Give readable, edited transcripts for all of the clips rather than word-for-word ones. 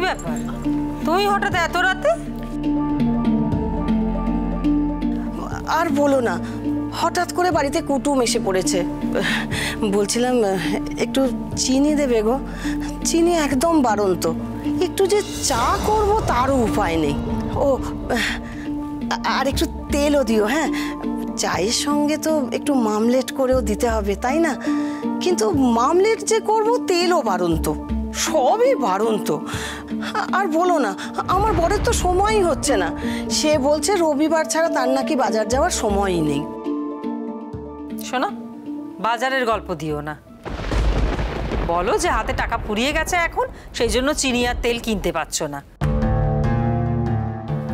ব্যাপার, তুই হঠাৎ এত রাতে? আর বলো না, হঠাৎ করে বাড়িতে কুটুম এসে পড়েছে। বলছিলাম একটু চিনি দেবে গো, চিনি একদম বাড়ন্ত। একটু যে চা করব তারও উপায় নেই। ও আর একটু তেলও দিও। হ্যাঁ, চায়ের সঙ্গে তো একটু মামলেট করেও দিতে হবে, তাই না? কিন্তু মামলেট যে করব তেলও বাড়ন্ত, সবই বাড়ন্ত। আর বলো না, আমার বরের তো সময়ই হচ্ছে না। সে বলছে রবিবার ছাড়া তার নাকি বাজার যাওয়ার সময়ই নেই। শোনো, বাজারের গল্প দিও না, বলো যে হাতে টাকা ফুরিয়ে গেছে এখন, সেই জন্য চিনি আর তেল কিনতে পারছো না।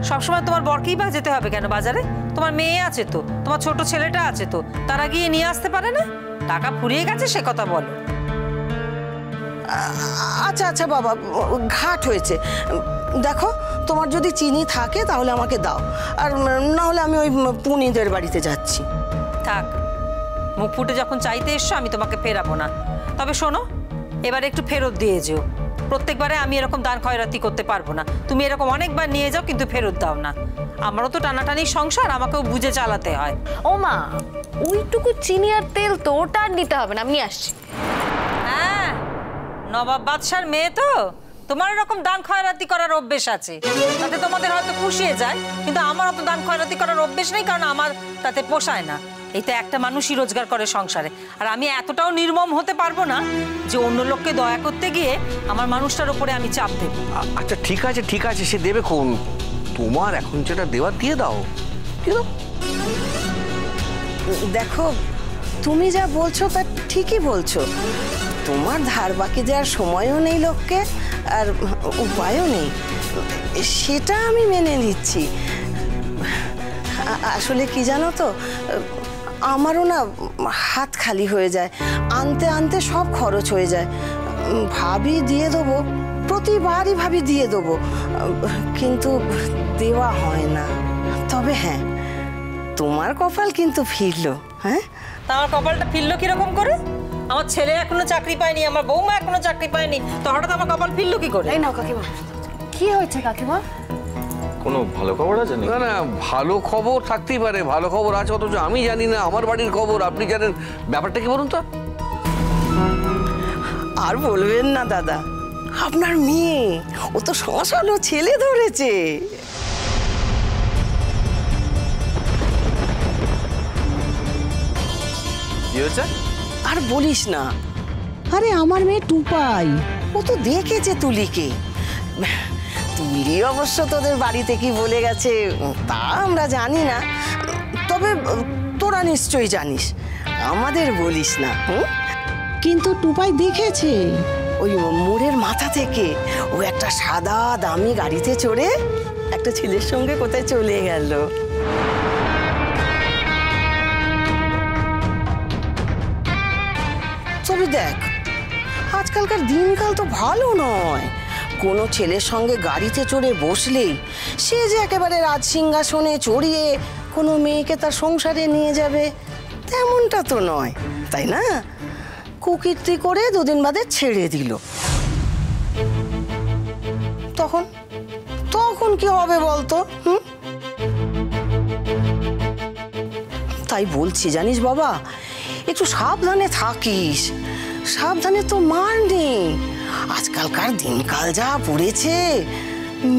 সবসময় তোমার বরকেই বা যেতে হবে কেন বাজারে? তোমার মেয়ে আছে তো, তোমার ছোট ছেলেটা আছে তো, তারা গিয়ে নিয়ে আসতে পারে না? টাকা ফুরিয়ে গেছে সে কথা বলো। আচ্ছা আচ্ছা বাবা, ঘাট হয়েছে। দেখো, তোমার যদি চিনি থাকে তাহলে আমাকে দাও, আর না হলে আমি ওই পুনিদের বাড়িতে যাচ্ছি। থাক, মুখ ফুটে যখন চাইতে এসছো আমি তোমাকে ফেরাবো না। তবে শোনো, এবারে একটু ফেরত দিয়ে যেও। প্রত্যেকবারে আমি এরকম দান খয়রাতি করতে পারবো না। তুমি এরকম অনেকবার নিয়ে যাও কিন্তু ফেরত দাও না। আমারও তো টানাটানি সংসার, আমাকেও বুঝে চালাতে হয়। ও মা, ওইটুকু চিনি আর তেল তো ওটা আর নিতে হবে না, আমি আসছি। হ্যাঁ, নবাব বাদশার মেয়ে তো, তোমার এরকম দান খয়রাতি করার অভ্যেস আছে, তাতে তোমাদের হয়তো খুশিয়ে যায়, কিন্তু আমার অত দান খয়রাতি করার অভ্যেস নেই, কারণ আমার তাতে পোষায় না। এইটা একটা মানুষই রোজগার করে সংসারে, আর আমি এতটাও নির্মম হতে পারবো না যে অন্য লোককে দয়া করতে গিয়ে আমার মানুষটার উপরে আমি চাপ দেব। আচ্ছা ঠিক আছে ঠিক আছে, সে দেবে কোন, তোমার এখন যেটা দেওয়ার দিয়ে দাও। দেখো, তুমি যা বলছো তা ঠিকই বলছো। তোমার ধার বাকি দেওয়ার সময়ও নেই লোককে, আর উপায়ও নেই, সেটা আমি মেনে নিচ্ছি। আসলে কি জানো তো, আমারও না হাত খালি হয়ে যায়, আনতে আনতে সব খরচ হয়ে যায়। ভাবি দিয়ে দেবো, প্রতিবারই ভাবি দিয়ে দেবো, কিন্তু দেওয়া হয় না। তবে হ্যাঁ, তোমার কপাল কিন্তু ফিরলো। হ্যাঁ, তা আমার কপালটা ফিরলো কিরকম করে? আমার ছেলে এখনো চাকরি পায়নি, আমার বৌমা এখনো চাকরি পায়নি, তো হঠাৎ আমার কপাল ফিরলো কি করে? এই নাও কাকিমা। কি হয়েছে কাকিমা? কোনো ভালো খবর আছে নাকি? না না, ভালো খবর থাকতেই পারে, ভালো খবর আছে, অথচ আমি জানি না। আমার বাড়ির খবর আপনি জানেন, ব্যাপারটা কি বলুন তো? আর বলবেন না দাদা, আপনার মেয়ে ও তো শ্মশানো ছেলে ধরেছে। কি হয়েছে? আর বলিস না, আরে আমার মেয়ে টুপাই, ও তো দেখেছে তুলিকে। তুলি অবশ্য তোদের বাড়িতে কি বলে গেছে তা আমরা জানি না, তবে তোরা নিশ্চয়ই জানিস, আমাদের বলিস না। কিন্তু টুপাই দেখেছে, ওই মোড়ের মাথা থেকে ও একটা সাদা দামি গাড়িতে চড়ে একটা ছেলের সঙ্গে কোথায় চলে গেল। তবে দেখ, আজকালকার দিনকাল তো ভালো নয়। কোনো ছেলের সঙ্গে গাড়িতে চড়ে বসলেই সে যে একেবারে রাজসিংহাসনে চড়িয়ে কোনো মেয়েকে তার সংসারে নিয়ে যাবে, তেমনটা তো নয়, তাই না? কুকীর্তি করে দুদিন বাদে ছেড়ে দিল, তখন তখন কি হবে বলতো? তাই বলছি, জানিস বাবা, একটু সাবধানে থাকিস। সাবধানে তো মার নেই, আজকালকার দিনকাল যা পড়েছে।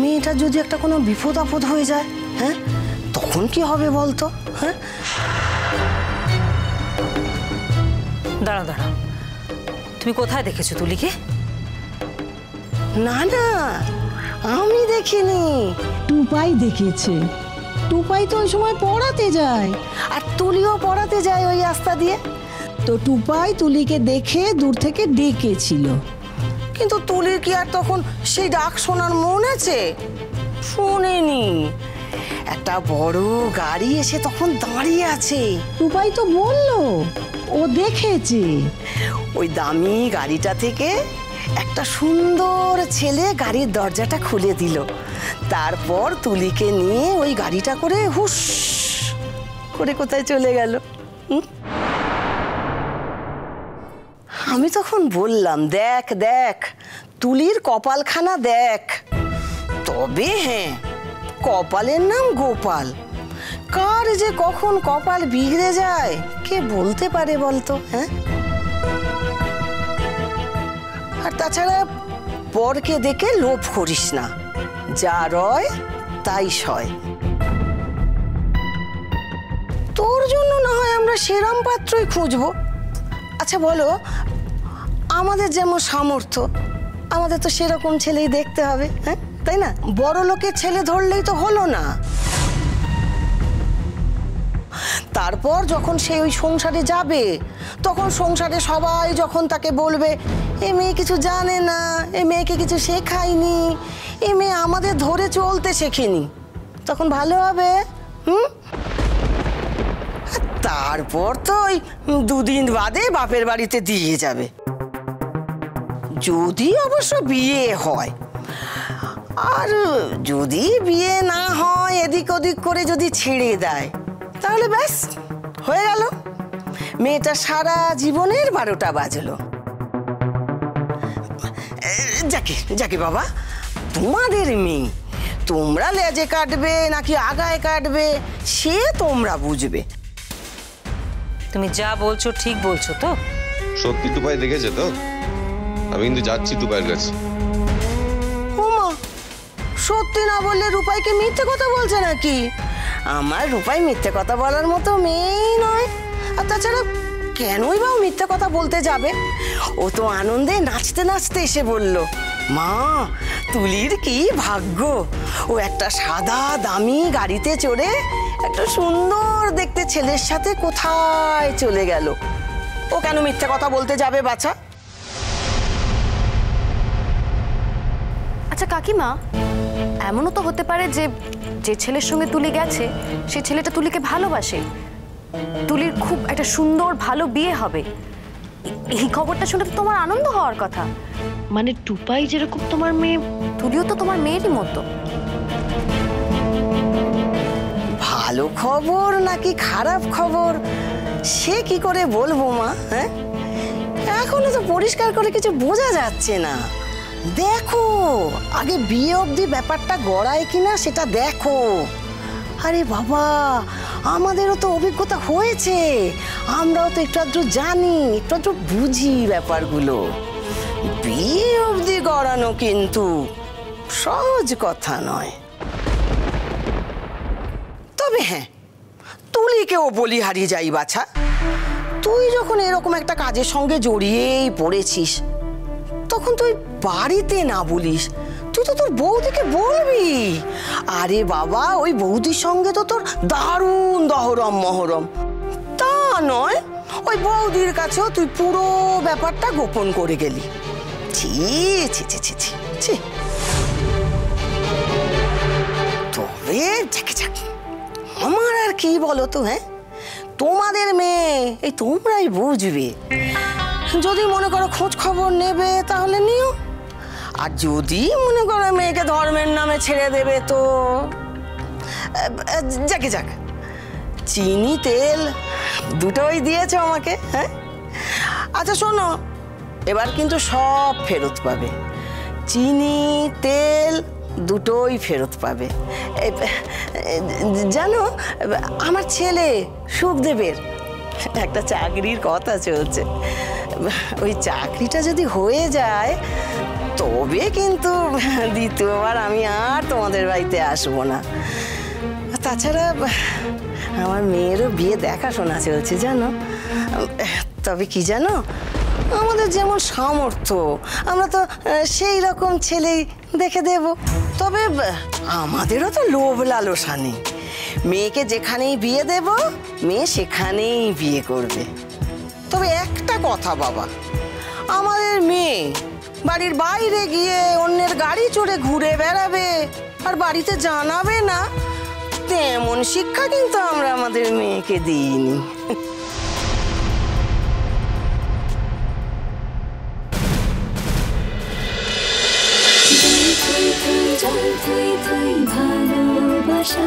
মেয়েটা যদি একটা কোনো বিপদ আপদ হয়ে যায়, হ্যাঁ, তখন কি হবে বলতো? হ্যাঁ, দাঁড়াও দাঁড়াও, তুমি কোথায় দেখেছো তুলিকে? না না, আমি দেখিনি, টুপাই দেখেছে। টুপাই তো ওই সময় পড়াতে যায়, আর তুলিও পড়াতে যায় ওই রাস্তা দিয়ে। তো টুপাই তুলিকে দেখে দূর থেকে ডেকেছিল। কিন্তু তুলির কি আর তখন সেই ডাক শোনার মন আছে? শোনেনি। একটা বড় গাড়ি এসে তখন দাঁড়িয়ে আছে। টুপাই তো বললো ও দেখেছে। ওই দামি গাড়িটা থেকে একটা সুন্দর ছেলে গাড়ির দরজাটা খুলে দিল, তারপর তুলিকে নিয়ে ওই গাড়িটা করে হুশ করে কোথায় চলে গেল। আমি তখন বললাম, দেখ দেখ তুলির কপালখানা দেখ। তবে হ্যাঁ, কপালের নাম গোপাল। কার যে কখন কপাল বিগড়ে যায় কে বলতে পারে বলতো? হ্যাঁ, আর তাছাড়া পরকে দেখে লোভ করিস না, যা রয় তাই সয়। তোর জন্য না হয় আমরা সেরাম পাত্রই খুঁজবো। আচ্ছা বলো, আমাদের যেমন সামর্থ্য, আমাদের তো সেরকম ছেলেই দেখতে হবে, হ্যাঁ তাই না? বড় লোকের ছেলে ধরলেই তো হলো না। তারপর যখন সে ওই সংসারে যাবে, তখন সংসারে সবাই যখন তাকে বলবে এ মেয়ে কিছু জানে না, এ মেয়েকে কিছু শেখায়নি, এ মেয়ে আমাদের ধরে চলতে শেখেনি, তখন ভালো হবে। তারপর তো ওই 2 দিন বাদে বাপের বাড়িতে দিয়ে যাবে, যদি অবশ্য বিয়ে হয়। আর যদি বিয়ে না হয়, এদিক ওদিক করে যদি ছেড়ে দেয়, তাহলে ব্যাস হয়ে গেল, মেয়েটা সারা জীবনের 12টা বাজলো। যাকে বাবা, তোমাদের মেয়ে, তোমরা লেজে কাটবে নাকি আগায় কাটবে সে তোমরা বুঝবে। তুমি যা বলছো ঠিক বলছো তো? সত্যি টুপাই দেখেছে তো? আমি কিন্তু যাচ্ছি টুপাইয়ের কাছে। ওমা, সত্যি না বললে রূপাইকে মিথ্যে কথা বলছে নাকি? আমার রূপাই মিথ্যে কথা বলার মতো মেয়েই নয়। আর তাছাড়া কেনই বা মিথ্যে কথা বলতে যাবে? ও তো আনন্দে নাচতে নাচতে এসে বলল, মা তুলির কি ভাগ্য, ও একটা সাদা দামি গাড়িতে চড়ে একটা সুন্দর দেখতে ছেলের সাথে কোথায় চলে গেল। ও কেন মিথ্যে কথা বলতে যাবে বাছা? আচ্ছা কাকিমা, এমনও তো হতে পারে যে যে ছেলের সঙ্গে তুলি গেছে সে ছেলেটা তুলিকে ভালোবাসে, তুলির খুব একটা সুন্দর ভালো বিয়ে হবে। এই খবরটা শুনে তো তোমার আনন্দ হওয়ার কথা। মানে টুপাই যেরকম তোমার মেয়ে, তুলিও তো তোমার মেয়েরই মতো। ভালো খবর নাকি খারাপ খবর সে কি করে বলবো মা? হ্যাঁ, এখনো তো পরিষ্কার করে কিছু বোঝা যাচ্ছে না। দেখো আগে বিয়ে অবধি ব্যাপারটা গড়ায় কিনা সেটা দেখো। আরে বাবা, আমাদেরও তো অভিজ্ঞতা হয়েছে, আমরাও তো একটু আধটু জানি, একটু আধটু বুঝি ব্যাপারগুলো। বিয়ে অবধি গড়ানো কিন্তু সহজ কথা নয়। তবে হ্যাঁ, তুলিকেও বলি হারিয়ে যাই বাছা, তুই যখন এরকম একটা কাজের সঙ্গে জড়িয়েই পড়েছিস, তখন তুই বাড়িতে না বলিস, তুই তো তোর বৌদিকে বলবি। আরে বাবা, ওই বৌদির সঙ্গে তো তোর দারুণ দহরম মহরম। তা নয়, ওই বৌদির কাছেও তুই পুরো ব্যাপারটা গোপন করে গেলি। ছি ছি ছি ছি ছি ছি। তবে যাকে আমার আর কি বলো তো, হ্যাঁ তোমাদের মেয়ে, এই তোমরাই বুঝবে। যদি মনে করো খোঁজ খবর নেবে তাহলে নিও, আর যদি মনে করো মেয়েকে ধর্মের নামে ছেড়ে দেবে তো যাক, চিনি তেল দুটোই দিয়েছো আমাকে। হ্যাঁ আচ্ছা শোনো, এবার কিন্তু সব ফেরত পাবে, চিনি তেল দুটোই ফেরত পাবে। জানো, আমার ছেলে সুখদেবের একটা চাকরির কথা চলছে, ওই চাকরিটা যদি হয়ে যায় তবে কিন্তু দ্বিতীয়বার আমি আর তোমাদের বাড়িতে আসবো না। তাছাড়া আমার মেয়েরও বিয়ে দেখাশোনা চলছে জানো। তবে কি জানো, আমাদের যেমন সামর্থ্য আমরা তো সেই রকম ছেলেই দেখে দেব। তবে আমাদেরও তো লোভ লালসা নেই, মেয়েকে যেখানেই বিয়ে দেব মেয়ে সেখানেই বিয়ে করবে। তবে একটা কথা বাবা, আমাদের মেয়ে বাড়ির বাইরে গিয়ে অন্যের গাড়ি চড়ে ঘুরে বেড়াবে আর বাড়িতে জানাবে না, তেমন শিক্ষা কিন্তু আমরা আমাদের মেয়েকে দিইনি। ভালোবাসা